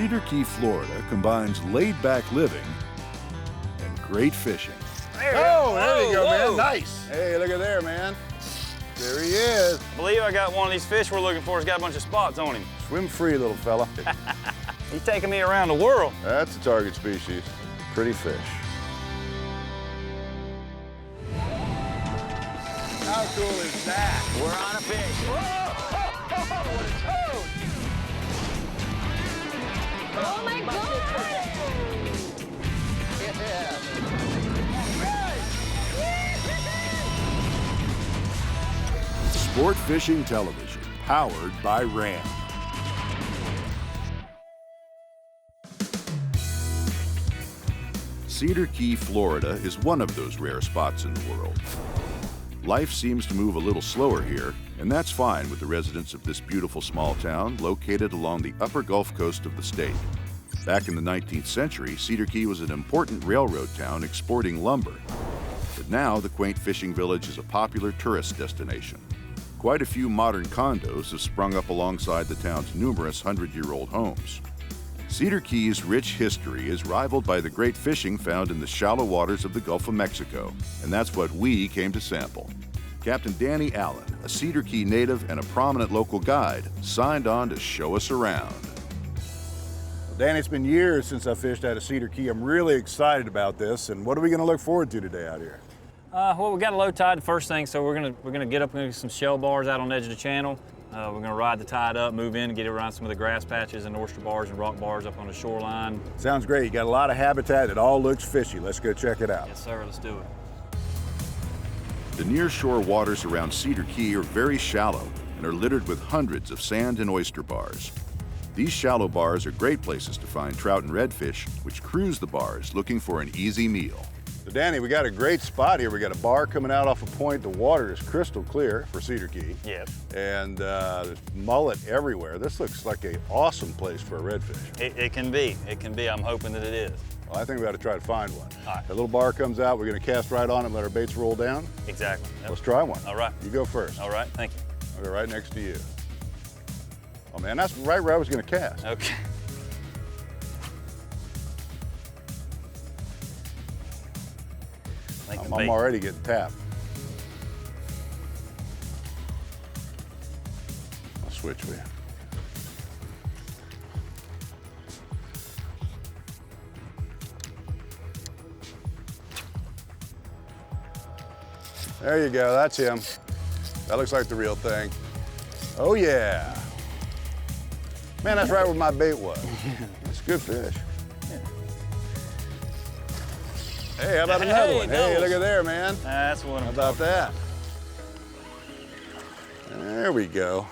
Cedar Key, Florida combines laid-back living and great fishing. There you go, man. Nice. Hey, look at there, man. There he is. I believe I got one of these fish we're looking for. He's got a bunch of spots on him. Swim free, little fella. He's taking me around the world. That's a target species. Pretty fish. How cool is that? We're on a fish. Whoa! What a toad! Oh my God! Yeah. Sport Fishing Television, powered by Ram. Cedar Key, Florida is one of those rare spots in the world. Life seems to move a little slower here, and that's fine with the residents of this beautiful small town located along the upper Gulf Coast of the state. Back in the 19th century, Cedar Key was an important railroad town exporting lumber. But now the quaint fishing village is a popular tourist destination. Quite a few modern condos have sprung up alongside the town's numerous 100-year-old homes. Cedar Key's rich history is rivaled by the great fishing found in the shallow waters of the Gulf of Mexico, and that's what we came to sample. Captain Danny Allen, a Cedar Key native and a prominent local guide, signed on to show us around. Well, Danny, it's been years since I fished out of Cedar Key. I'm really excited about this, and what are we going to look forward to today out here? Well, we got a low tide first thing, so we're gonna get up and get some shell bars out on the edge of the channel. We're gonna ride the tide up, move in, and get around some of the grass patches and oyster bars and rock bars up on the shoreline. Sounds great. You got a lot of habitat. It all looks fishy. Let's go check it out. Yes, sir. Let's do it. The nearshore waters around Cedar Key are very shallow and are littered with hundreds of sand and oyster bars. These shallow bars are great places to find trout and redfish, which cruise the bars looking for an easy meal. So Danny, we got a great spot here. We got a bar coming out off a point. The water is crystal clear for Cedar Key. Yes. And there's mullet everywhere. This looks like an awesome place for a redfish. It can be. It can be. I'm hoping that it is. Well, I think we ought to try to find one. All right. That little bar comes out. We're going to cast right on it and let our baits roll down. Exactly. Yep. Let's try one. All right. You go first. All right. Thank you. I'll go right next to you. Oh, man, that's right where I was going to cast. Okay. I'm already getting tapped. I'll switch with you. There you go, that's him. That looks like the real thing. Oh yeah. Man, that's right where my bait was. That's good fish. Hey, how about another one? Hey, look at there, man. That's what How about that? There we go.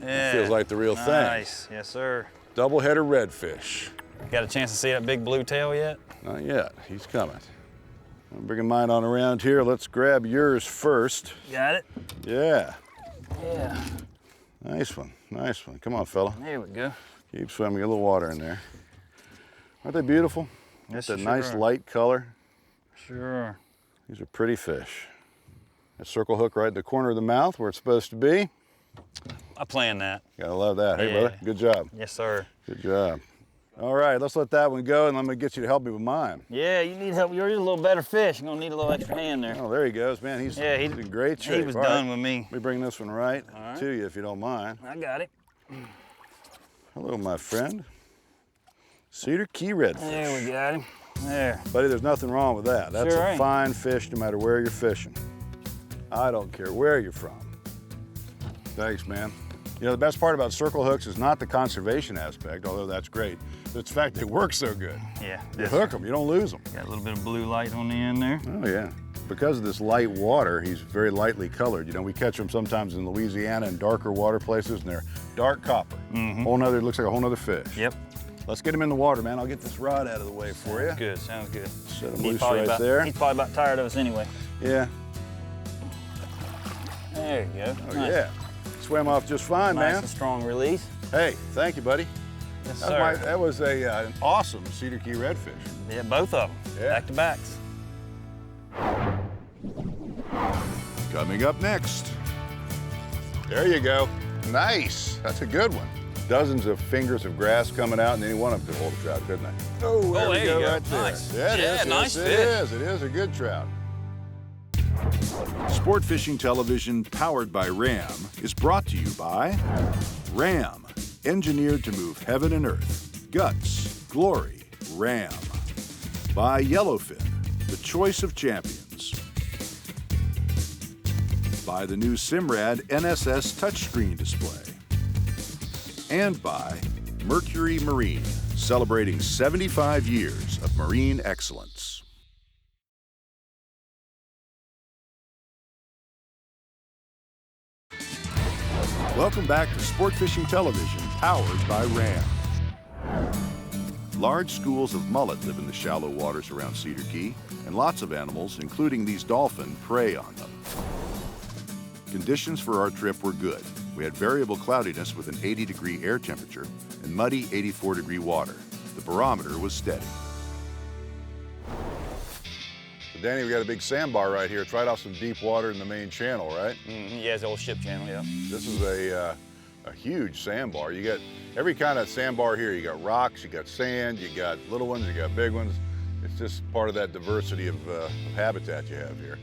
Yeah. Feels like the real thing. Nice. Yes, sir. Double-header redfish. Got a chance to see that big blue tail yet? Not yet. He's coming. I'm bringing mine on around here. Let's grab yours first. Got it? Yeah. Yeah. Nice one. Nice one. Come on, fella. There we go. Keep swimming. Get a little water in there. Aren't they beautiful? Yes, That sure nice are. light color. Sure. These are pretty fish. A circle hook right in the corner of the mouth where it's supposed to be. I planned that. Gotta love that. Hey, Yeah. brother. Good job. Yes, sir. Good job. All right, let's let that one go, and I'm gonna get you to help me with mine. Yeah, you need help. You're a little better fish. You're gonna need a little extra hand there. Oh, there he goes, man. He's in great shape. He was All done right. with me. Let me bring this one right right. to you, if you don't mind. I got it. Hello, my friend. Cedar Key redfish. There we got him. There. Buddy, there's nothing wrong with that. That's Sure a ain't. fine fish no matter where you're fishing. I don't care where you're from. Thanks, man. You know, the best part about circle hooks is not the conservation aspect, although that's great, but it's the fact they work so good. Yeah. You hook them, you don't lose them. Got a little bit of blue light on the end there. Oh, yeah. Because of this light water, he's very lightly colored. You know, we catch them sometimes in Louisiana in darker water places, and they're dark copper. Looks like a whole nother fish. Yep. Let's get him in the water, man. I'll get this rod out of the way for you. Good. Sounds good. Set him He's loose probably right there. He's probably about tired of us anyway. Yeah. There you go. Oh, Nice. yeah. Swam off just fine, Nice man. and strong release. Hey, thank you, buddy. Yes, That sir. was, that was an awesome Cedar Key redfish. Yeah, both of them. Yeah. Back to backs. Coming up next. There you go. Nice. That's a good one. dozens of fingers of grass coming out, and any one of them could hold a trout, couldn't they? Oh, there we go, right there. Nice. Yeah, it is. Nice Yes, fish. it is a good trout. Sport Fishing Television, powered by Ram, is brought to you by Ram, engineered to move heaven and earth. Guts, glory, Ram. By Yellowfin, the choice of champions. By the new Simrad NSS touchscreen display. And by Mercury Marine, celebrating 75 years of marine excellence. Welcome back to Sport Fishing Television, powered by Ram. Large schools of mullet live in the shallow waters around Cedar Key, and lots of animals, including these dolphin, prey on them. Conditions for our trip were good. We had variable cloudiness with an 80-degree air temperature and muddy 84-degree water. The barometer was steady. So Danny, we got a big sandbar right here. It's right off some deep water in the main channel, right? Yeah, it's the old ship channel, yeah. This is a huge sandbar. You got every kind of sandbar here. You got rocks, you got sand, you got little ones, you got big ones. It's just part of that diversity of habitat you have here.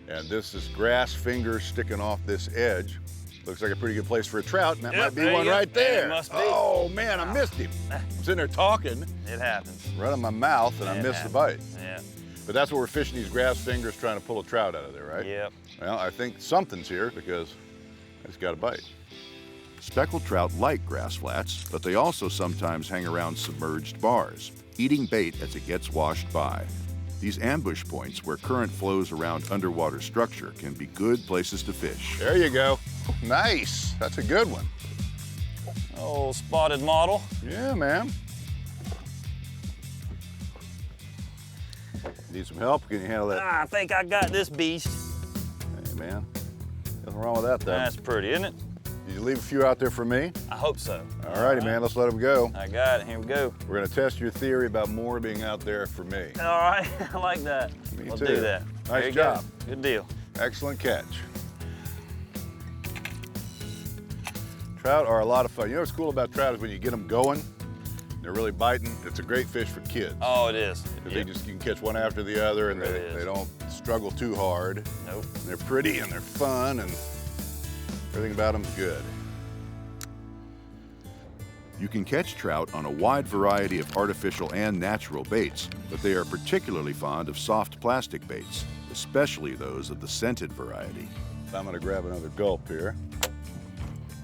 And this is grass fingers sticking off this edge. Looks like a pretty good place for a trout, and that might be one right there. It must be. Oh man, I missed him. I'm sitting there talking. It happens. Right on my mouth, and I missed the bite. Yeah. But that's what we're fishing, these grass fingers, trying to pull a trout out of there, right? Yep. Well, I think something's here because it's got a bite. Speckled trout like grass flats, but they also sometimes hang around submerged bars, eating bait as it gets washed by. These ambush points where current flows around underwater structure can be good places to fish. There you go. Nice. That's a good one. Oh, spotted model. Yeah, man. Need some help? Can you handle that? I think I got this beast. Hey, man. Nothing wrong with that, though. That's pretty, isn't it? Did you leave a few out there for me? I hope so. All righty, man. Let's let them go. I got it. Here we go. We're going to test your theory about more being out there for me. All right. I like that. Me We'll too. do that. Nice There you job. go. Good deal. Excellent catch. Trout are a lot of fun. You know what's cool about trout is when you get them going, they're really biting. It's a great fish for kids. Oh, it is. Because Yep. you can catch one after the other, and Really is. they don't struggle too hard. Nope. And they're pretty and they're fun, and everything about them's good. You can catch trout on a wide variety of artificial and natural baits, but they are particularly fond of soft plastic baits, especially those of the scented variety. I'm gonna grab another gulp here.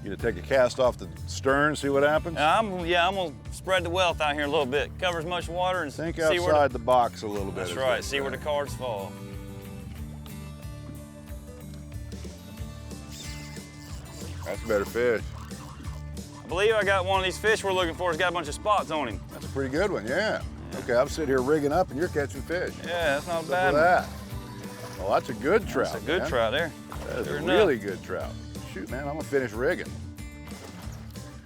You gonna take a cast off the stern, see what happens? I'm gonna spread the wealth out here a little bit. Cover as much water and Think see where outside the box a little bit. That's is right. what See where the I'm cards fall. saying. That's a better fish. I believe I got one of these fish we're looking for. It's got a bunch of spots on him. That's a pretty good one, yeah. Okay, I'm sitting here rigging up and you're catching fish. Yeah, that's not Look bad. at that. Well, that's a good trout. That's a good man. trout there. That is Sure a enough. really good trout. Shoot, man, I'm gonna finish rigging.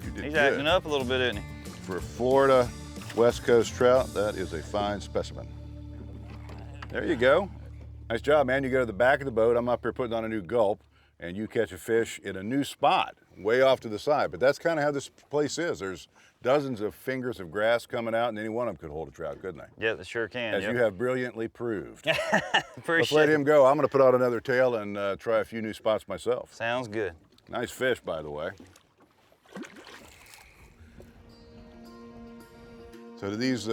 You did He's good. acting up a little bit, isn't he? For a Florida West Coast trout, that is a fine specimen. There you go. Nice job, man. You go to the back of the boat. I'm up here putting on a new gulp, and you catch a fish in a new spot, way off to the side. But that's kind of how this place is. There's dozens of fingers of grass coming out, and any one of them could hold a trout, couldn't they? Yeah, they sure can. As yep. you have brilliantly proved. Let's Appreciate let it. him go. I'm going to put out another tail and try a few new spots myself. Sounds good. Nice fish, by the way. So do these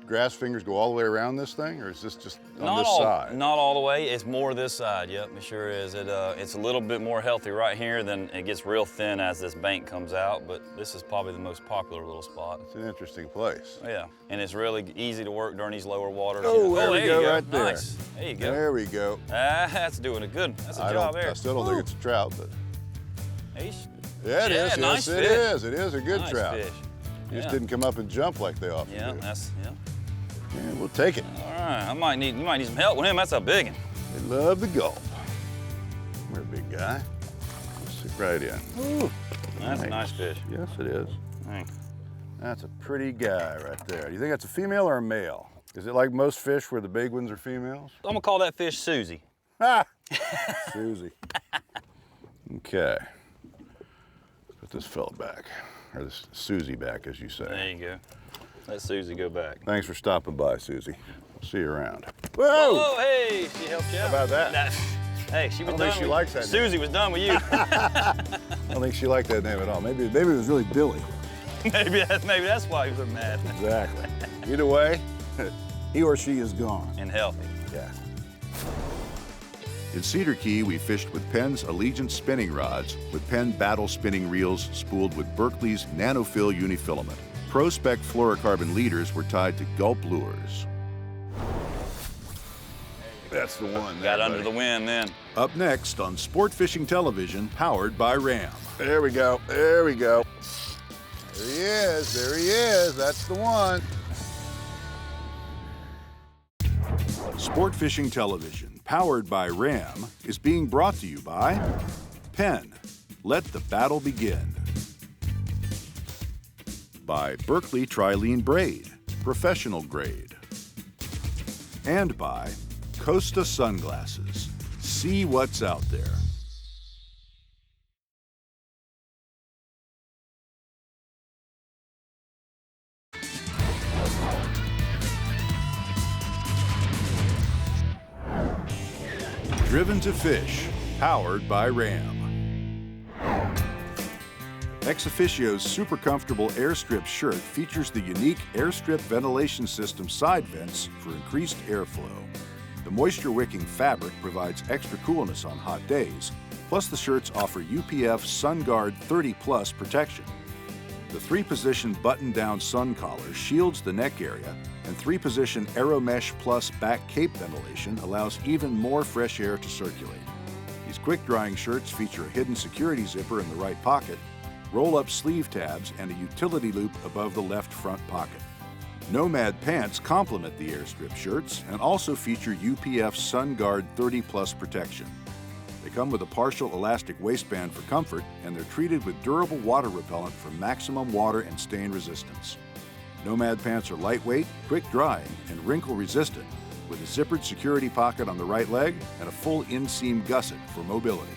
grass fingers go all the way around this thing, or is this just on this side? Not all the way. It's more this side. Yep, it sure is. It's a little bit more healthy right here. Then it gets real thin as this bank comes out. But this is probably the most popular little spot. It's an interesting place. Oh, yeah, and it's really easy to work during these lower waters. Oh, there we you go, right there. Nice. There you go. There we go. That's doing a good. That's a job there. I still don't think it's a trout, but He's- yeah, it is. Yeah, nice Yes, it fish. is. It is a good nice trout. fish. He just Yeah. didn't come up and jump like they often Yeah, do. yeah. Yeah, we'll take it. All right, you might need some help with him. That's a big one. They love the gulp. We're a big guy. Let's sit right in. Ooh, That's a nice fish. yes, it is. Thanks. That's a pretty guy right there. Do you think that's a female or a male? Is it like most fish where the big ones are females? I'm gonna call that fish Susie. Ah! Susie. Okay. Put this fella back. or this Susie back, as you say. There you go. Let Susie go back. Thanks for stopping by, Susie. We'll see you around. Whoa! Whoa, hey, she helped you out. How about that? Hey, she was I don't done. think she likes that name. Susie was done with you. I don't think she liked that name at all. Maybe it was really Billy. maybe that's why you were mad. Exactly. Either way, he or she is gone. And healthy. Yeah. In Cedar Key, we fished with Penn's Allegiance spinning rods, with Penn Battle spinning reels spooled with Berkeley's Nanofill unifilament. Pro-Spec fluorocarbon leaders were tied to gulp lures. That's the one. Got under the wind then. Up next on Sport Fishing Television, powered by Ram. There we go. There we go. There he is. There he is. That's the one. Sport Fishing Television, powered by Ram, is being brought to you by Penn. Let the battle begin. By Berkeley Trilene Braid, professional grade. And by Costa Sunglasses. See what's out there. Driven to Fish, powered by Ram. Ex Officio's super comfortable Airstrip shirt features the unique Airstrip ventilation system side vents for increased airflow. The moisture-wicking fabric provides extra coolness on hot days, plus the shirts offer UPF SunGuard 30 Plus protection. The 3-position button-down sun collar shields the neck area, and 3-position AeroMesh Plus back cape ventilation allows even more fresh air to circulate. These quick-drying shirts feature a hidden security zipper in the right pocket, roll-up sleeve tabs, and a utility loop above the left front pocket. Nomad pants complement the Airstrip shirts and also feature UPF SunGuard 30 Plus protection. They come with a partial elastic waistband for comfort, and they're treated with durable water repellent for maximum water and stain resistance. Nomad pants are lightweight, quick-drying, and wrinkle-resistant, with a zippered security pocket on the right leg and a full inseam gusset for mobility.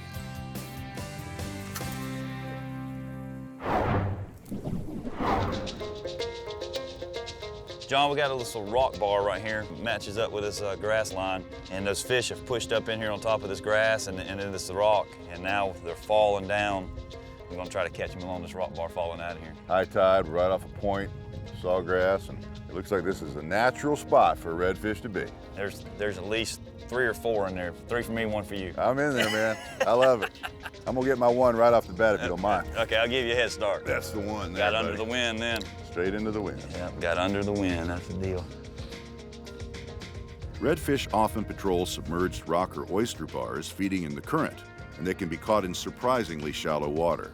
John, we got a little rock bar right here, matches up with this grass line, and those fish have pushed up in here on top of this grass and in this rock, and now they're falling down. We're gonna try to catch them along this rock bar falling out of here. High tide, right off a point, sawgrass, and it looks like this is a natural spot for a redfish to be. There's at least 3 or 4 in there. 3 for me, 1 for you. I'm in there, man. I love it. I'm gonna get my one right off the bat if you don't mind. Okay, I'll give you a head start. That's the one there, Got under buddy. the wind then. Straight into the wind. Yep, got under the wind, that's the deal. Redfish often patrol submerged rock or oyster bars feeding in the current, and they can be caught in surprisingly shallow water.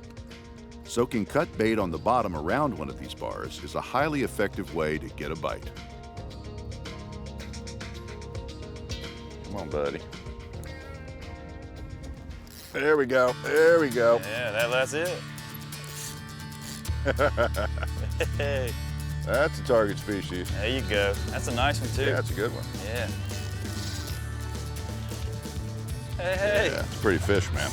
Soaking cut bait on the bottom around one of these bars is a highly effective way to get a bite. Come on, buddy. There we go. There we go. Yeah, that's it. Hey, That's a target species. there you go. That's a nice one too. Yeah, that's a good one. Yeah. Hey. Yeah, it's a pretty fish, man.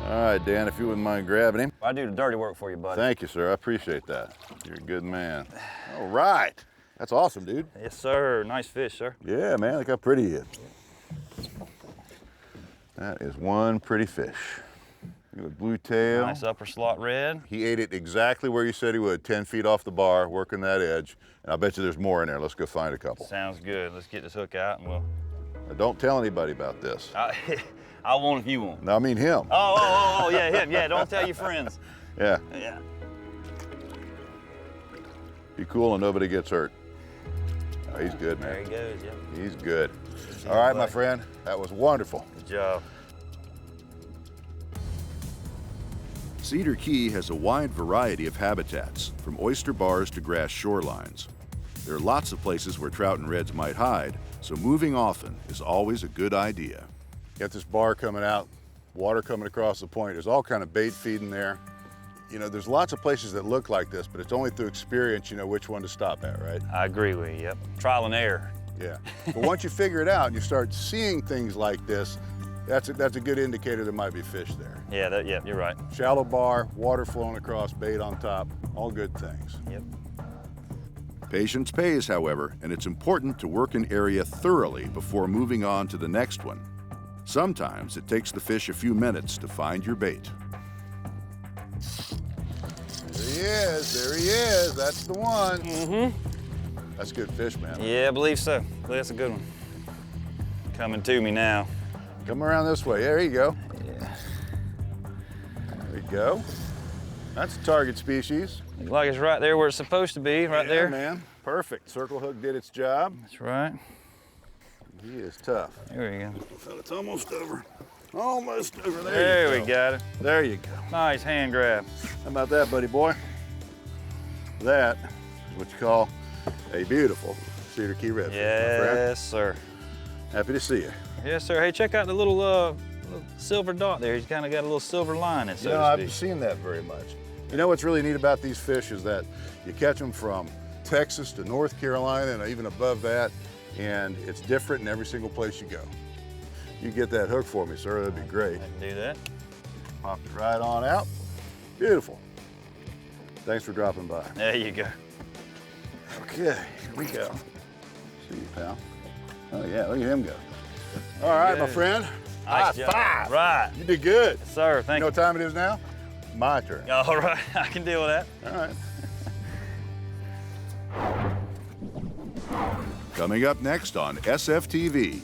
All right, Dan, if you wouldn't mind grabbing him. I do the dirty work for you, buddy. Thank you, sir. I appreciate that. You're a good man. All right. That's awesome, dude. Yes, sir. Nice fish, sir. Yeah, man, look how pretty he is. That is one pretty fish. Look at the blue tail. Nice upper slot red. He ate it exactly where you said he would, 10 feet off the bar, working that edge. And I bet you there's more in there. Let's go find a couple. Sounds good. Let's get this hook out and we'll. Now, don't tell anybody about this. I won't if you won't. No, I mean him. Oh, yeah, him. Yeah, don't tell your friends. Yeah. Yeah. Be cool and nobody gets hurt. Oh, he's good, There man. he goes, yeah. He's good. All right, my friend. That was wonderful. Good job. Cedar Key has a wide variety of habitats, from oyster bars to grass shorelines. There are lots of places where trout and reds might hide, so moving often is always a good idea. Got this bar coming out, water coming across the point. There's all kind of bait feeding there. You know, there's lots of places that look like this, but it's only through experience you know which one to stop at, right? I agree with you, yep. Trial and error. Yeah. But once you figure it out and you start seeing things like this, That's a good indicator there might be fish there. Yeah, yeah, you're right. Shallow bar, water flowing across, bait on top, all good things. Yep. Patience pays, however, and it's important to work an area thoroughly before moving on to the next one. Sometimes it takes the fish a few minutes to find your bait. There he is, that's the one. Mm-hmm. That's good fish, man. Yeah, I believe so. I believe that's a good one. Coming to me now. Come around this way, there you go. Yeah. There you go. That's a target species. Looks like it's right there where it's supposed to be, right there. Man, perfect. Circle hook did its job. That's right. He is tough. There we go. Well, it's almost over. Almost over. There we got it. There you go. Nice hand grab. How about that, buddy boy? That is what you call a beautiful Cedar Key redfish, my friend. Yes, sir. Happy to see you. Yes, sir. Hey, check out the little silver dot there. He's kind of got a little silver line in it, so to I speak. haven't seen that very much. You know what's really neat about these fish is that you catch them from Texas to North Carolina and even above that, and it's different in every single place you go. You get that hook for me, sir, that'd be great. I can do that. Pop it right on out. Beautiful. Thanks for dropping by. There you go. Okay, here we go. See you, pal. Oh yeah, look at him go. All right, my friend. Nice High job. five. Right. You did good. Yes, sir. You Thank know you. what time it is now? My turn. All right. I can deal with that. All right. Coming up next on SFTV.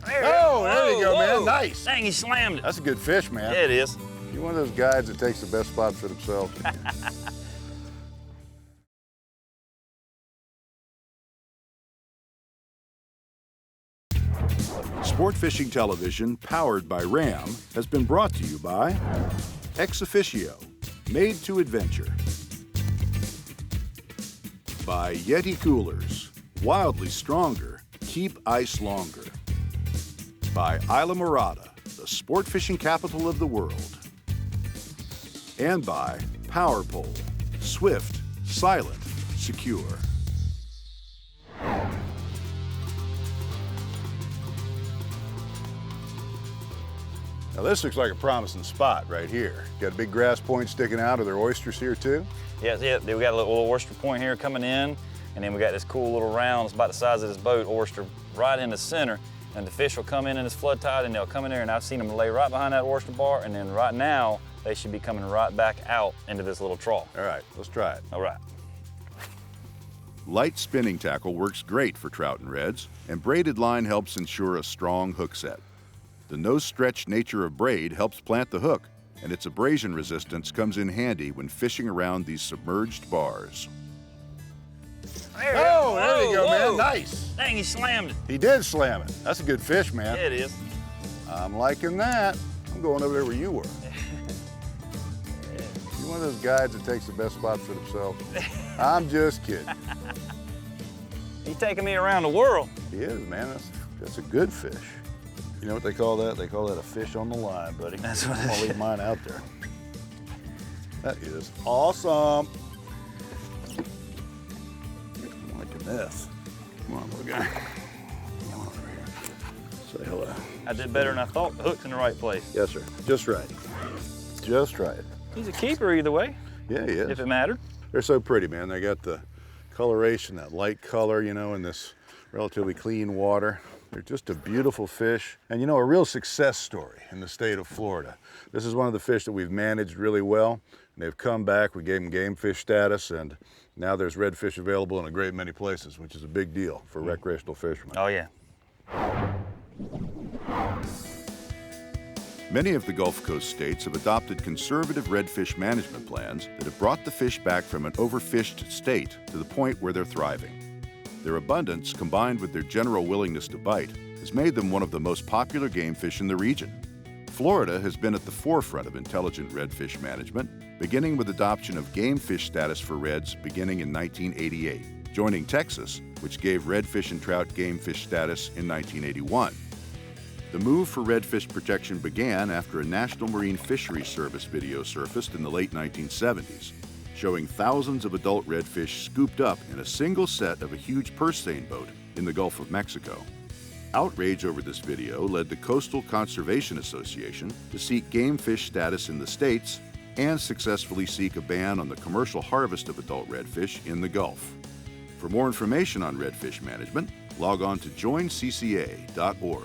There you go, man. Nice. Dang, he slammed it. That's a good fish, man. Yeah, it is. You're one of those guys that takes the best spots for themselves. Sport Fishing Television, powered by Ram, has been brought to you by Ex Officio, made to adventure. By Yeti Coolers, wildly stronger, keep ice longer. By Isla Morada, the sport fishing capital of the world. And by Power Pole, swift, silent, secure. Now this looks like a promising spot right here. Got a big grass point sticking out. Are there oysters here too? Yeah, we got a little oyster point here coming in, and then we got this cool little round, it's about the size of this boat, oyster right in the center, and the fish will come in this flood tide, and they'll come in there, and I've seen them lay right behind that oyster bar, and then right now, they should be coming right back out into this little trough. All right, let's try it. All right. Light spinning tackle works great for trout and reds, and braided line helps ensure a strong hook set. The no-stretch nature of braid helps plant the hook, and its abrasion resistance comes in handy when fishing around these submerged bars. There you go, man. Nice. Dang, he slammed it. He did slam it. That's a good fish, man. Yeah, it is. I'm liking that. I'm going over there where you were. You're one of those guys that takes the best spots for themselves. I'm just kidding. He's taking me around the world. He is, man. That's a good fish. You know what they call that? They call that a fish on the line, buddy. That's what I'm gonna leave mine out there. That is awesome. I'm liking this. Come on, little guy. Come on over here. Say hello. I did better than I thought. The hook's in the right place. Yes, sir. Just right. Just right. He's a keeper either way, Yeah, he is. if it mattered. They're so pretty, man. They got the coloration, that light color, you know, in this relatively clean water. They're just a beautiful fish, and you know, a real success story in the state of Florida. This is one of the fish that we've managed really well, and they've come back. We gave them game fish status, and now there's redfish available in a great many places, which is a big deal for recreational fishermen. Oh, yeah. Many of the Gulf Coast states have adopted conservative redfish management plans that have brought the fish back from an overfished state to the point where they're thriving. Their abundance, combined with their general willingness to bite, has made them one of the most popular game fish in the region. Florida has been at the forefront of intelligent redfish management, beginning with adoption of game fish status for reds beginning in 1988, joining Texas, which gave redfish and trout game fish status in 1981. The move for redfish protection began after a National Marine Fisheries Service video surfaced in the late 1970s, showing thousands of adult redfish scooped up in a single set of a huge purse seine boat in the Gulf of Mexico. Outrage over this video led the Coastal Conservation Association to seek game fish status in the states and successfully seek a ban on the commercial harvest of adult redfish in the Gulf. For more information on redfish management, log on to joincca.org.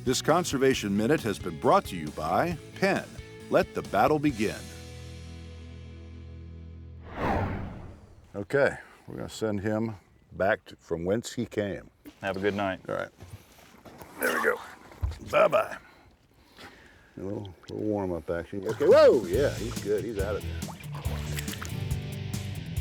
This Conservation Minute has been brought to you by Penn. Let the battle begin. Okay, we're going to send him back from whence he came. Have a good night. All right. There we go. Bye-bye. A little warm-up action. Okay, whoa, yeah, he's good. He's out of there.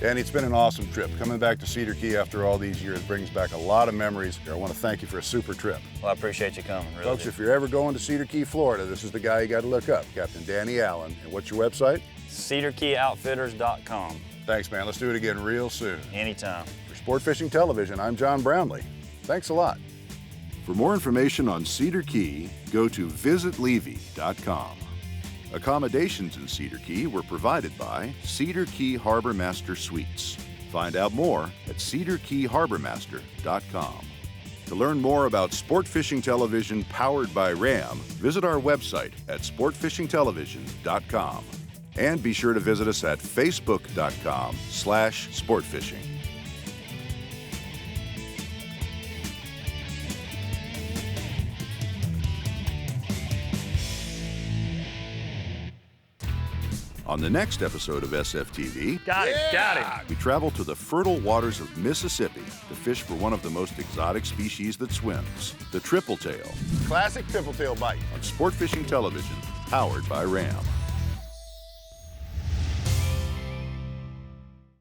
And it's been an awesome trip. Coming back to Cedar Key after all these years brings back a lot of memories. I want to thank you for a super trip. Well, I appreciate you coming, really. Folks, if you're ever going to Cedar Key, Florida, this is the guy you got to look up, Captain Danny Allen. And what's your website? CedarKeyOutfitters.com. Thanks, man. Let's do it again real soon. Anytime. For Sport Fishing Television, I'm John Brownlee. Thanks a lot. For more information on Cedar Key, go to visitlevy.com. Accommodations in Cedar Key were provided by Cedar Key Harbor Master Suites. Find out more at cedarkeyharbormaster.com. To learn more about Sport Fishing Television powered by RAM, visit our website at sportfishingtelevision.com. And be sure to visit us at facebook.com/sportfishing. On the next episode of SFTV, Got him. we travel to the fertile waters of Mississippi to fish for one of the most exotic species that swims, the triple tail, Classic triple tail bite. on Sport Fishing Television, powered by RAM.